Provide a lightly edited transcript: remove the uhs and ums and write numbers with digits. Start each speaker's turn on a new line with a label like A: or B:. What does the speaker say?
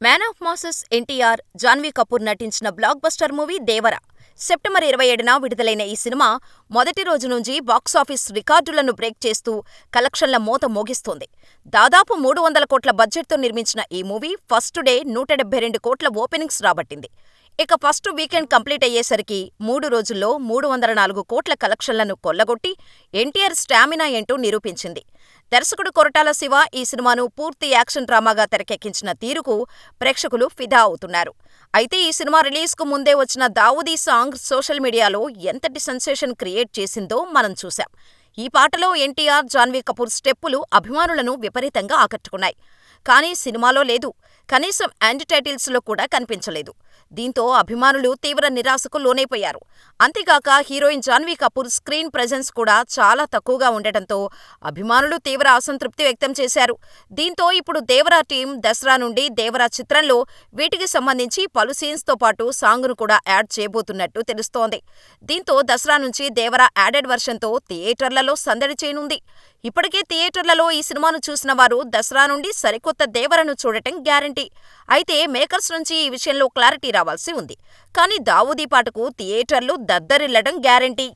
A: Man of masses NTR, Janhvi Kapoor నటించిన block buster movie 'దేవర'. September 27న విడుదలైన ఈ సినిమా మొదటి రోజు నుంచి బాక్సాఫీస్ రికార్డులను బ్రేక్ చేస్తూ కలెక్షన్ల మోత మోగిస్తోంది. దాదాపు 300 కోట్ల బడ్జెట్తో నిర్మించిన ఈ మూవీ ఫస్ట్ డే 172 కోట్ల ఓపెనింగ్స్ రాబట్టింది. ఇక ఫస్ట్ వీకెండ్ కంప్లీట్ అయ్యేసరికి 3 రోజుల్లో 304 కోట్ల కలెక్షన్లను కొల్లగొట్టి ఎన్టీఆర్ స్టామినా ఏంటో నిరూపించింది. దర్శకుడు కొరటాల శివ ఈ సినిమాను పూర్తి యాక్షన్ డ్రామాగా తెరకెక్కించిన తీరుకు ప్రేక్షకులు ఫిదా అవుతున్నారు. అయితే ఈ సినిమా రిలీజ్కు ముందే వచ్చిన దావూదీ సాంగ్ సోషల్ మీడియాలో ఎంతటి సెన్సేషన్ క్రియేట్ చేసిందో మనం చూశాం. ఈ పాటలో ఎన్టీఆర్, జాన్వీ కపూర్ స్టెప్పులు అభిమానులను విపరీతంగా ఆకట్టుకున్నాయి. కానీ సినిమాలో లేదు, కనీసం ఎండ్ టైటిల్స్లో కూడా కనిపించలేదు. దీంతో అభిమానులు తీవ్ర నిరాశకు లోనైపోయారు. అంతేగాక heroine Janhvi Kapoor screen presence కూడా చాలా తక్కువగా ఉండటంతో అభిమానులు తీవ్ర అసంతృప్తి వ్యక్తం చేశారు. దీంతో ఇప్పుడు దేవరా టీం దసరా నుండి దేవరా చిత్రంలో వీటికి సంబంధించి పలు సీన్స్తో పాటు సాంగ్ను కూడా యాడ్ చేయబోతున్నట్టు తెలుస్తోంది. దీంతో దసరా నుంచి దేవరా యాడెడ్ వర్షన్తో థియేటర్లలో సందడి చేయనుంది. ఇప్పటికే థియేటర్లలో ఈ సినిమాను చూసిన వారు దసరా నుండి సరికొత్త దేవరను చూడటం గ్యారంటీ. అయితే మేకర్స్ నుంచి ఈ విషయంలో క్లారిటీ రావాల్సి ఉంది. కానీ దావూదీ పాటకు థియేటర్లు దద్దరిల్లడం గ్యారంటీ.